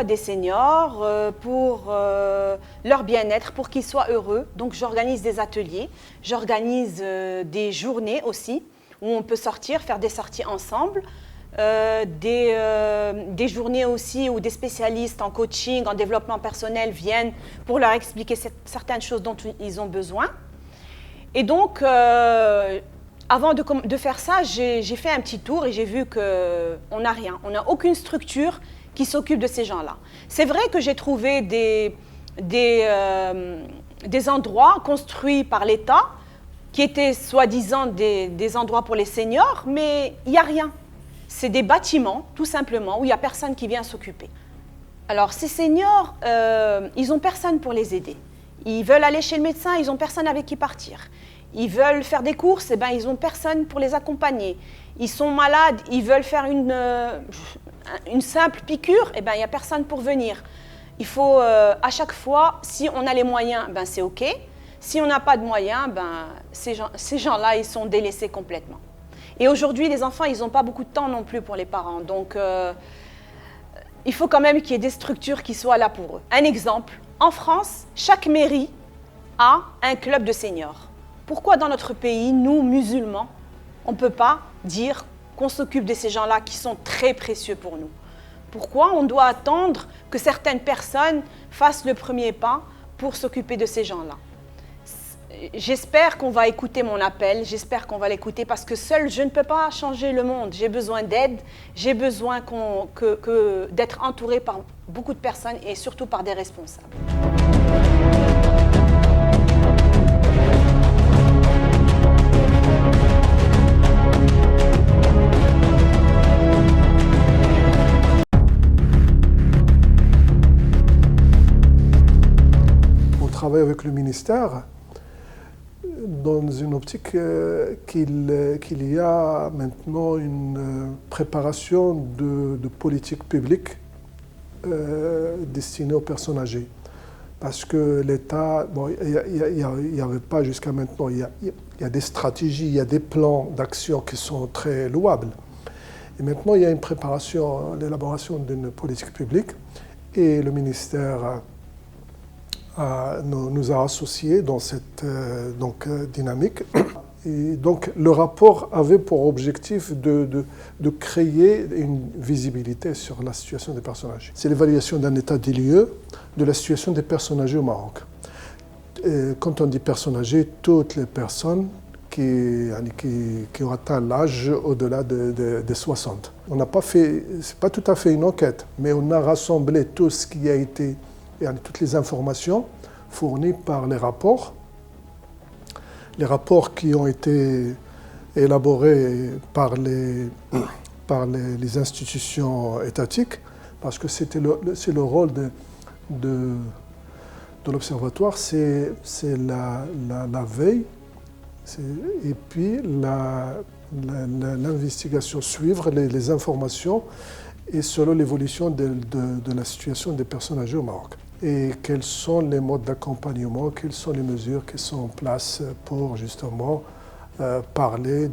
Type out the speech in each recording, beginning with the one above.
des seniors, pour leur bien-être, pour qu'ils soient heureux. Donc j'organise des ateliers, j'organise des journées aussi, où on peut sortir, faire des sorties ensemble. Des journées aussi où des spécialistes en coaching, en développement personnel viennent pour leur expliquer certaines choses dont ils ont besoin. Et donc, avant de faire ça, j'ai fait un petit tour et j'ai vu qu'on n'a rien. On n'a aucune structure qui s'occupe de ces gens-là. C'est vrai que j'ai trouvé des endroits construits par l'État qui étaient soi-disant des endroits pour les seniors, mais il n'y a rien. C'est des bâtiments, tout simplement, où il n'y a personne qui vient s'occuper. Alors, ces seniors, ils n'ont personne pour les aider. Ils veulent aller chez le médecin, ils n'ont personne avec qui partir. Ils veulent faire des courses, eh ben, ils n'ont personne pour les accompagner. Ils sont malades, ils veulent faire une simple piqûre, eh ben, il n'y a personne pour venir. Il faut, à chaque fois, si on a les moyens, ben, c'est OK. Si on n'a pas de moyens, ben, ces gens-là, ils sont délaissés complètement. Et aujourd'hui, les enfants, ils n'ont pas beaucoup de temps non plus pour les parents. Donc, il faut quand même qu'il y ait des structures qui soient là pour eux. Un exemple, en France, chaque mairie a un club de seniors. Pourquoi dans notre pays, nous, musulmans, on ne peut pas dire qu'on s'occupe de ces gens-là qui sont très précieux pour nous? Pourquoi on doit attendre que certaines personnes fassent le premier pas pour s'occuper de ces gens-là? J'espère qu'on va écouter mon appel, j'espère qu'on va l'écouter parce que seule je ne peux pas changer le monde. J'ai besoin d'aide, j'ai besoin d'être entourée par beaucoup de personnes et surtout par des responsables. On travaille avec le ministère dans une optique qu'il y a maintenant une préparation de politique publique destinée aux personnes âgées. Parce que l'État, bon, il n'y avait pas jusqu'à maintenant, il y a des stratégies, il y a des plans d'action qui sont très louables. Et maintenant, il y a une préparation, l'élaboration d'une politique publique et le ministère nous a associés dans cette dynamique. Et donc le rapport avait pour objectif de créer une visibilité sur la situation des personnes âgées. C'est l'évaluation d'un état des lieux de la situation des personnes âgées au Maroc. Et quand on dit personnes âgées, toutes les personnes qui ont atteint l'âge au-delà des 60. On n'a pas fait, c'est pas tout à fait une enquête, mais on a rassemblé tout ce qui a été, toutes les informations fournies par les rapports qui ont été élaborés par les institutions étatiques, parce que c'est le rôle de l'observatoire, c'est la veille, et puis l'investigation, suivre les informations et selon l'évolution de la situation des personnes âgées au Maroc. Et quels sont les modes d'accompagnement, quelles sont les mesures qui sont en place pour justement parler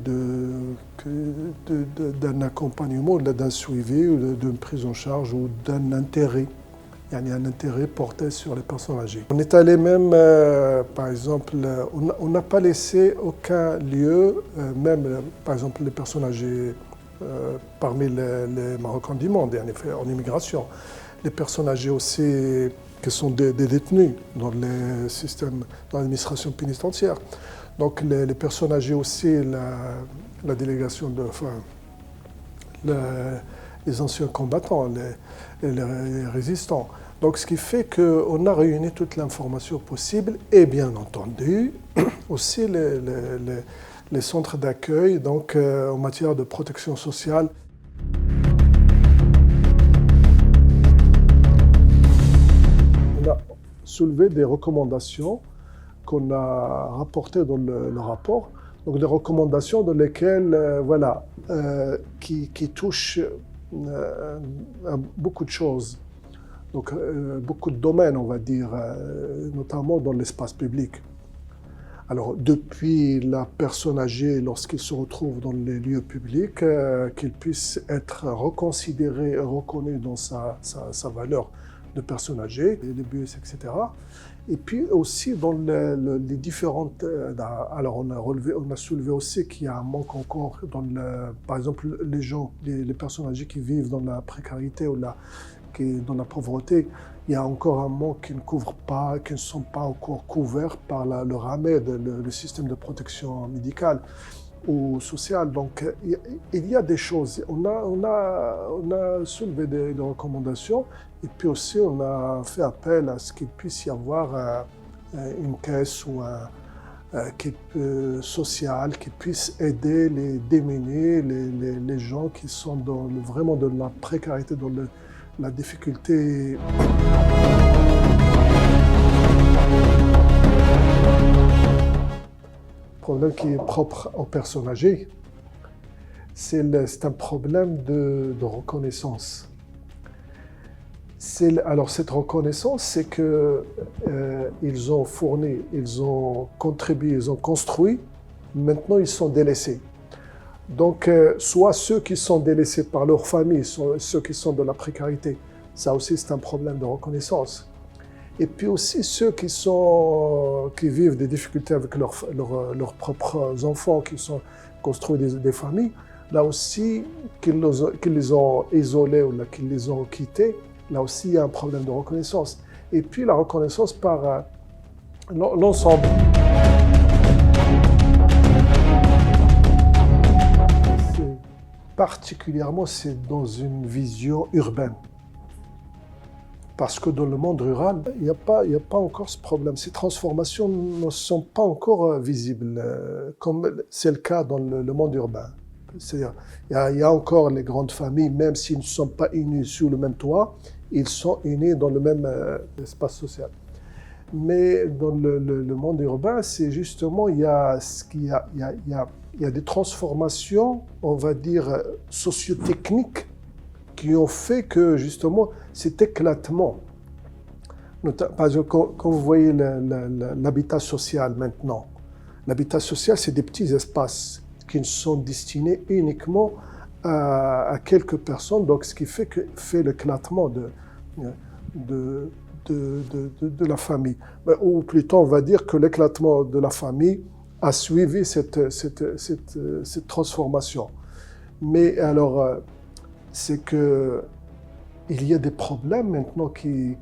d'un accompagnement, d'un suivi, ou d'une prise en charge ou d'un intérêt. Il y a un intérêt porté sur les personnes âgées. On est allé même, par exemple, on n'a pas laissé aucun lieu, même par exemple les personnes âgées parmi les Marocains du monde, en effet, en immigration. Les personnes âgées aussi qui sont des détenus dans les systèmes, dans l'administration pénitentiaire. Donc les personnes âgées aussi, la délégation les anciens combattants, les résistants. Donc ce qui fait qu'on a réuni toute l'information possible et bien entendu aussi les centres d'accueil donc, en matière de protection sociale. On a soulevé des recommandations qu'on a rapportées dans le rapport, donc des recommandations dans lesquelles, qui touchent à beaucoup de choses, donc beaucoup de domaines, on va dire, notamment dans l'espace public. Alors, depuis la personne âgée, lorsqu'il se retrouve dans les lieux publics, qu'il puisse être reconsidéré et reconnu dans sa valeur de personne âgée, les bus, etc. Et puis aussi dans les différentes... alors, on a soulevé aussi qu'il y a un manque encore par exemple, les gens, les personnes âgées qui vivent dans la précarité ou dans la pauvreté. Il y a encore un manque qui ne sont pas encore couverts par le RAMED, le système de protection médicale ou sociale. Donc, il y a des choses. On a soulevé des recommandations et puis aussi on a fait appel à ce qu'il puisse y avoir une caisse ou sociale qui puisse aider les démunis, les gens qui sont vraiment dans la précarité, dans la difficulté. Le problème qui est propre aux personnes âgées, c'est un problème de reconnaissance. Alors cette reconnaissance, c'est qu'ils ont fourni, ils ont contribué, ils ont construit, maintenant ils sont délaissés. Donc, soit ceux qui sont délaissés par leur famille, ceux qui sont dans la précarité, ça aussi c'est un problème de reconnaissance. Et puis aussi ceux qui vivent des difficultés avec leurs propres enfants, qui sont construits des familles, là aussi qu'ils les ont isolés ou qu'ils les ont quittés, là aussi il y a un problème de reconnaissance. Et puis la reconnaissance par l'ensemble. Particulièrement, c'est dans une vision urbaine. Parce que dans le monde rural, il n'y a pas encore ce problème. Ces transformations ne sont pas encore visibles, comme c'est le cas dans le monde urbain. C'est-à-dire, il y a encore les grandes familles, même s'ils ne sont pas unis sous le même toit, ils sont unis dans le même espace social. Mais dans le monde urbain, c'est justement, il y a des transformations, on va dire, socio-techniques qui ont fait que, justement, cet éclatement, par exemple, quand vous voyez l'habitat social maintenant, l'habitat social, c'est des petits espaces qui sont destinés uniquement à quelques personnes, donc ce qui fait l'éclatement de la famille. Ou plutôt, on va dire que l'éclatement de la famille a suivi cette transformation. Mais alors, c'est qu'il y a des problèmes maintenant qui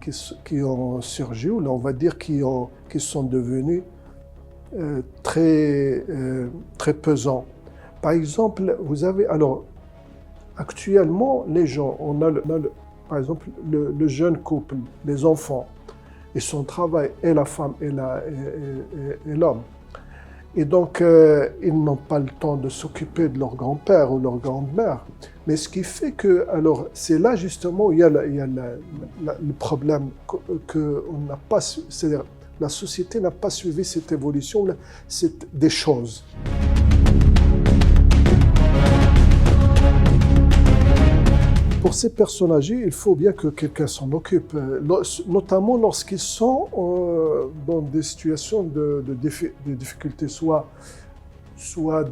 ont surgi, ou là, on va dire qui sont devenus très pesants. Par exemple, vous avez... Alors, actuellement, les gens, par exemple, le jeune couple, les enfants, et son travail, et la femme et l'homme. Et donc, ils n'ont pas le temps de s'occuper de leur grand-père ou leur grand-mère. Mais ce qui fait que, alors, c'est là justement où il y a le problème qu'on n'a pas, c'est-à-dire la société n'a pas suivi cette évolution, des choses. Pour ces personnes âgées, il faut bien que quelqu'un s'en occupe, notamment lorsqu'ils sont dans des situations de difficulté, soit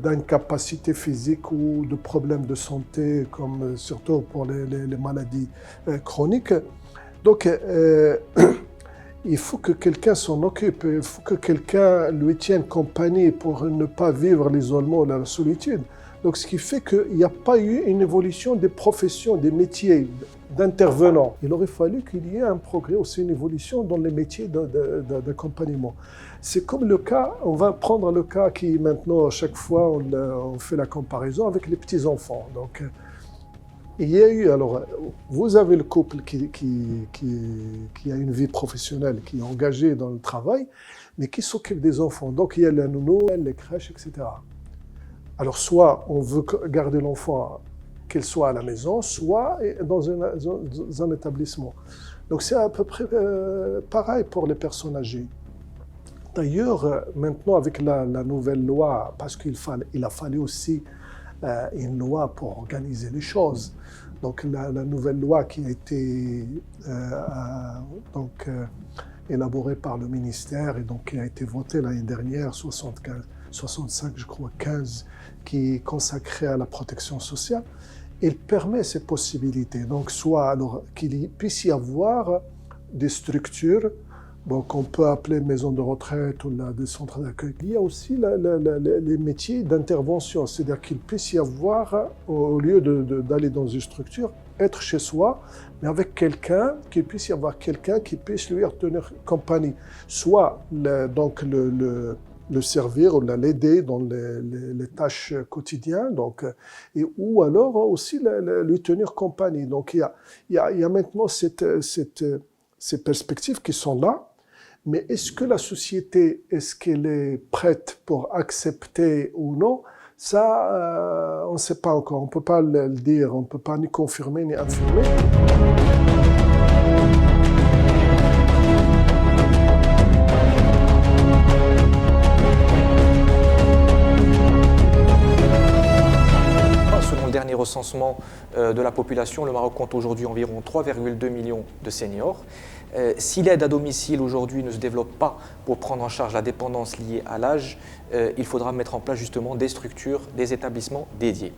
d'incapacité physique ou de problèmes de santé, comme surtout pour les maladies chroniques. Donc, il faut que quelqu'un s'en occupe, il faut que quelqu'un lui tienne compagnie pour ne pas vivre l'isolement ou la solitude. Donc, ce qui fait qu'il n'y a pas eu une évolution des professions, des métiers d'intervenants. Il aurait fallu qu'il y ait un progrès, aussi une évolution dans les métiers d'accompagnement. C'est comme le cas, on va prendre le cas qui maintenant, à chaque fois, on fait la comparaison avec les petits-enfants. Donc, il y a eu, alors, vous avez le couple qui a une vie professionnelle, qui est engagé dans le travail, mais qui s'occupe des enfants. Donc, il y a la nounou, les crèches, etc. Alors, soit on veut garder l'enfant, qu'elle soit à la maison, soit dans un établissement. Donc, c'est à peu près pareil pour les personnes âgées. D'ailleurs, maintenant, avec la nouvelle loi, parce qu'il a fallu aussi une loi pour organiser les choses. Donc, la nouvelle loi qui a été élaboré par le ministère et donc qui a été voté l'année dernière, 65, je crois, 15, qui est consacré à la protection sociale. Il permet ces possibilités. Donc, soit alors qu'il puisse y avoir des structures qu'on peut appeler maisons de retraite ou des centres d'accueil. Il y a aussi les métiers d'intervention, c'est-à-dire qu'il puisse y avoir, au lieu d'aller dans une structure, être chez soi, mais avec quelqu'un, qu'il puisse y avoir quelqu'un qui puisse lui tenir compagnie. Soit le servir ou l'aider dans les tâches quotidiennes, ou alors aussi lui tenir compagnie. Donc il y a maintenant ces perspectives qui sont là, mais est-ce que la société, est-ce qu'elle est prête pour accepter ou non? Ça, on ne sait pas encore, on ne peut pas le dire, on ne peut pas ni confirmer ni infirmer. Selon le dernier recensement de la population, le Maroc compte aujourd'hui environ 3,2 millions de seniors. Si l'aide à domicile aujourd'hui ne se développe pas pour prendre en charge la dépendance liée à l'âge, il faudra mettre en place justement des structures, des établissements dédiés.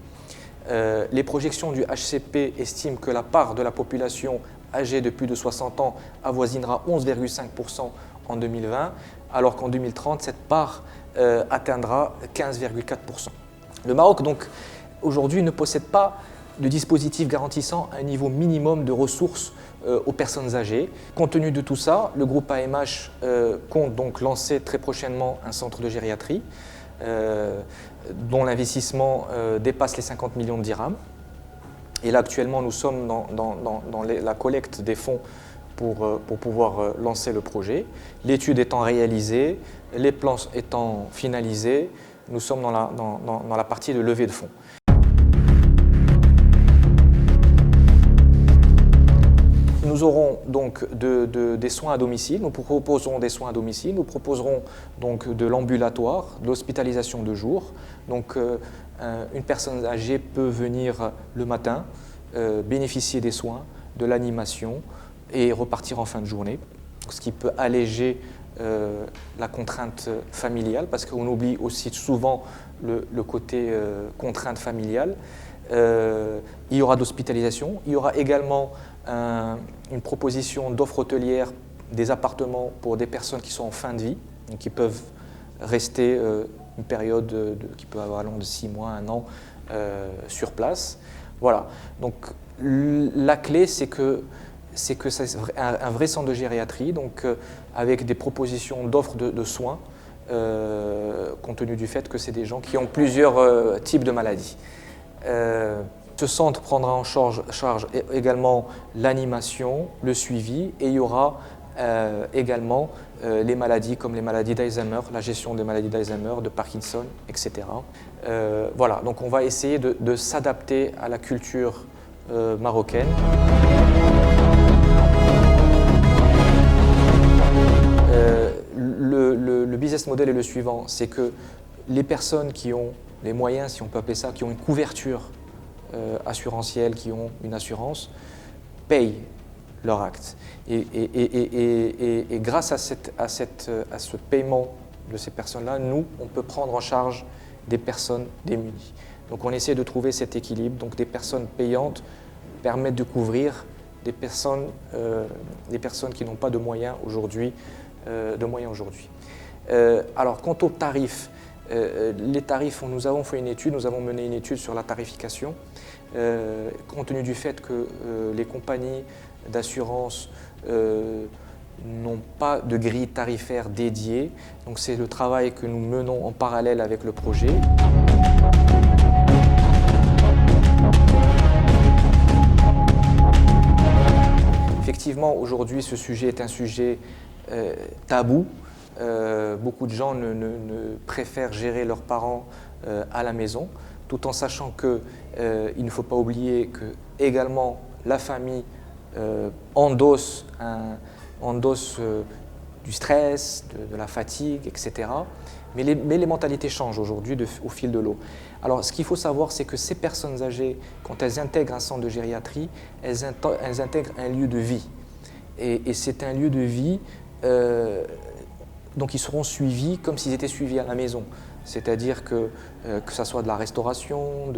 Les projections du HCP estiment que la part de la population âgée de plus de 60 ans avoisinera 11,5% en 2020, alors qu'en 2030, cette part atteindra 15,4%. Le Maroc, donc, aujourd'hui, ne possède pas de dispositif garantissant un niveau minimum de ressources aux personnes âgées. Compte tenu de tout ça, le groupe AMH compte donc lancer très prochainement un centre de gériatrie dont l'investissement dépasse les 50 millions de dirhams. Et là, actuellement, nous sommes dans la collecte des fonds pour pouvoir lancer le projet. L'étude étant réalisée, les plans étant finalisés, nous sommes dans la partie de levée de fonds. Nous aurons donc des soins à domicile, nous proposerons des soins à domicile, nous proposerons donc de l'ambulatoire, de l'hospitalisation de jour. Donc une personne âgée peut venir le matin, bénéficier des soins, de l'animation et repartir en fin de journée, ce qui peut alléger la contrainte familiale, parce qu'on oublie aussi souvent le côté contrainte familiale. Il y aura de l'hospitalisation, il y aura également une proposition d'offres hôtelières, des appartements pour des personnes qui sont en fin de vie, donc qui peuvent rester une période qui peut avoir allant de 6 mois, 1 an sur place. Voilà, donc la clé c'est que c'est un vrai centre de gériatrie, donc avec des propositions d'offres de soins, compte tenu du fait que c'est des gens qui ont plusieurs types de maladies. Ce centre prendra en charge également l'animation, le suivi, et il y aura également les maladies comme les maladies d'Alzheimer, la gestion des maladies d'Alzheimer, de Parkinson, etc. Voilà, donc on va essayer de s'adapter à la culture marocaine. Le business model est le suivant, c'est que les personnes qui ont les moyens, si on peut appeler ça, qui ont une couverture assurantielle, qui ont une assurance, payent leur acte. Et grâce à ce paiement de ces personnes-là, nous, on peut prendre en charge des personnes démunies. Donc on essaie de trouver cet équilibre. Donc des personnes payantes permettent de couvrir des personnes qui n'ont pas de moyens aujourd'hui. Alors quant aux tarifs, les tarifs, nous avons fait une étude, nous avons mené une étude sur la tarification, compte tenu du fait que les compagnies d'assurance n'ont pas de grille tarifaire dédiée. Donc c'est le travail que nous menons en parallèle avec le projet. Effectivement, aujourd'hui, ce sujet est un sujet tabou. Beaucoup de gens préfèrent gérer leurs parents à la maison, tout en sachant qu'il ne faut pas oublier que également la famille endosse du stress, de la fatigue, etc. Mais les mentalités changent aujourd'hui au fil de l'eau. Alors ce qu'il faut savoir, c'est que ces personnes âgées, quand elles intègrent un centre de gériatrie, elles intègrent un lieu de vie. Et c'est un lieu de vie donc ils seront suivis comme s'ils étaient suivis à la maison. C'est-à-dire que ça soit de la restauration,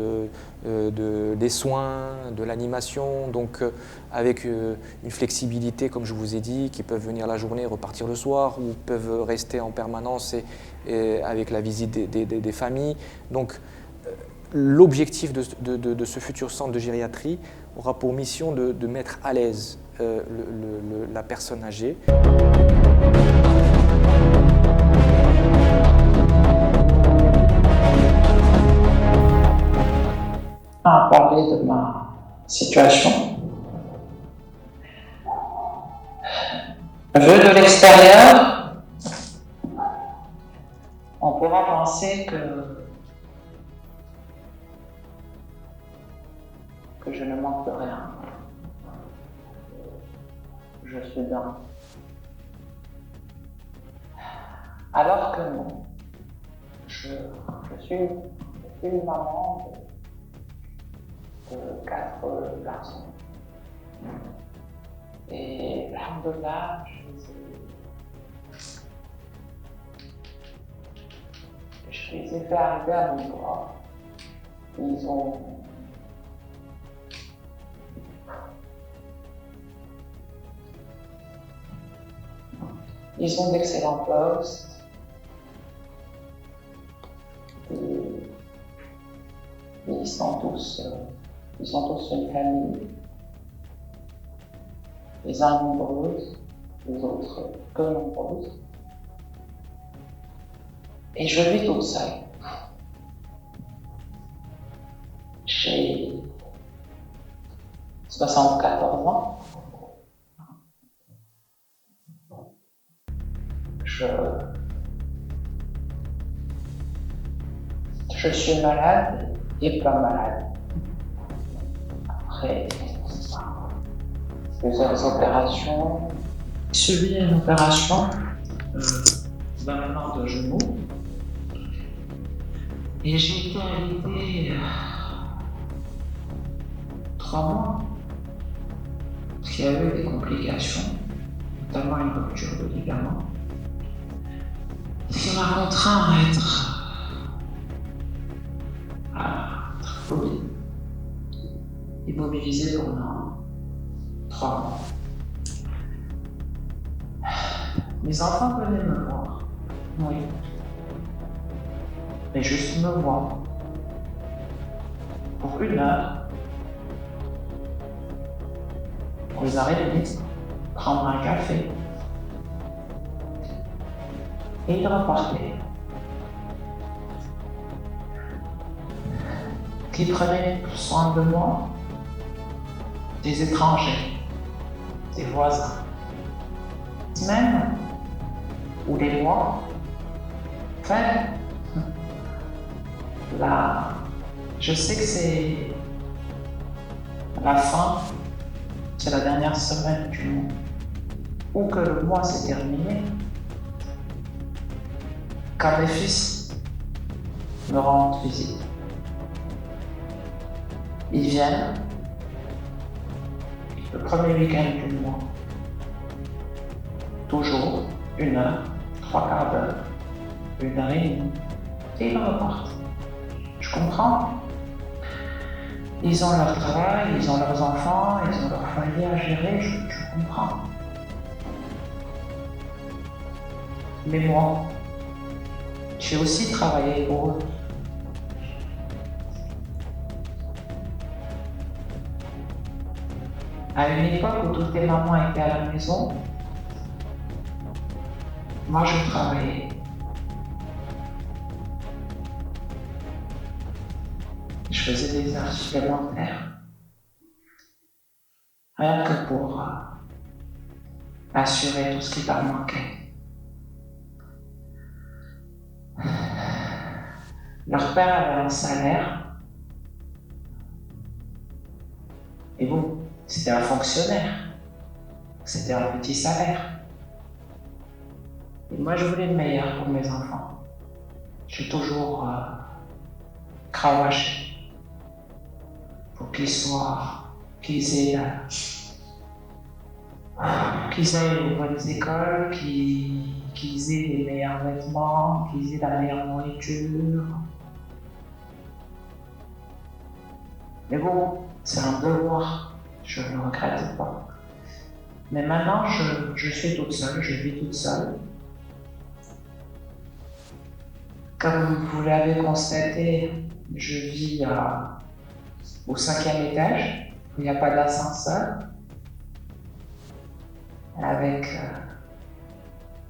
des soins, de l'animation, donc avec une flexibilité, comme je vous ai dit, qui peuvent venir la journée, repartir le soir, ou peuvent rester en permanence et avec la visite des familles. Donc l'objectif de ce futur centre de gériatrie aura pour mission de mettre à l'aise la personne âgée. À parler de ma situation. Vu de l'extérieur, on pourra penser que je ne manque de rien. Je suis bien. Alors que non. Je suis une maman de 4 garçons. Et alhamdoulilah, je les ai fait arriver à mon droit. Ils ont d'excellents postes. Ils sont tous une famille. Les uns nombreuses, les autres peu nombreuses. Et je vis toute seule. J'ai 74 ans. Je suis malade et pas malade. Après plusieurs opérations, j'ai subi une opération d'un de genou. Et j'ai été alitée 3 mois. Parce qu'il y a eu des complications, notamment une rupture de ligament. Ce qui m'a contraint à être immobilisé pendant 3 mois. Mes enfants venaient me voir, oui. Mais juste me voir. Pour 1 heure. Pour 1h30, prendre un café. Et ils repartaient. Qui prenaient soin de moi, des étrangers, des voisins, même ou des mois. Enfin, là, je sais que c'est la fin, c'est la dernière semaine du mois, ou que le mois s'est terminé, quand mes fils me rendent visite. Ils viennent le premier week-end du mois. Toujours 1 heure, 3/4 d'heure, 1h30. Et ils repartent. Je comprends. Ils ont leur travail, ils ont leurs enfants, ils ont leur foyer à gérer, je comprends. Mais moi, j'ai aussi travaillé pour eux. À une époque où toutes les mamans étaient à la maison, moi je travaillais. Je faisais des heures supplémentaires. Rien que pour assurer tout ce qui leur manquait. Leur père avait un salaire. Et bon, c'était un fonctionnaire. C'était un petit salaire. Et moi, je voulais le meilleur pour mes enfants. J'ai toujours cravaché pour qu'ils aient qu'ils aillent aux bonnes écoles, qu'ils aient les meilleurs vêtements, qu'ils aient la meilleure nourriture. Mais bon, c'est un devoir, je ne le regrette pas. Mais maintenant, je suis toute seule, je vis toute seule. Comme vous l'avez constaté, je vis au 5e étage, où il n'y a pas d'ascenseur. Avec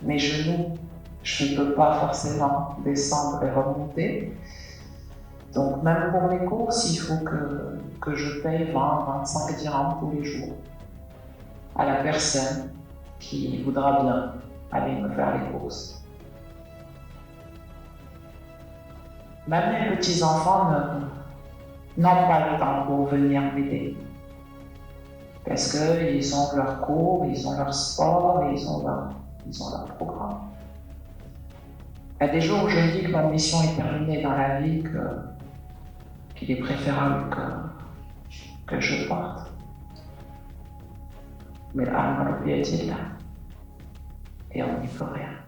mes genoux, je ne peux pas forcément descendre et remonter. Donc même pour les courses, il faut que je paye 20-25 dirhams tous les jours à la personne qui voudra bien aller me faire les courses. Même les petits-enfants n'ont pas le temps pour venir m'aider. Parce qu'ils ont leur cours, ils ont leur sport, ils ont leur programme. Il y a des jours où je me dis que ma mission est terminée dans la vie, qu'il est préférable que je parte. Mais là, on est là. Et on n'y peut rien.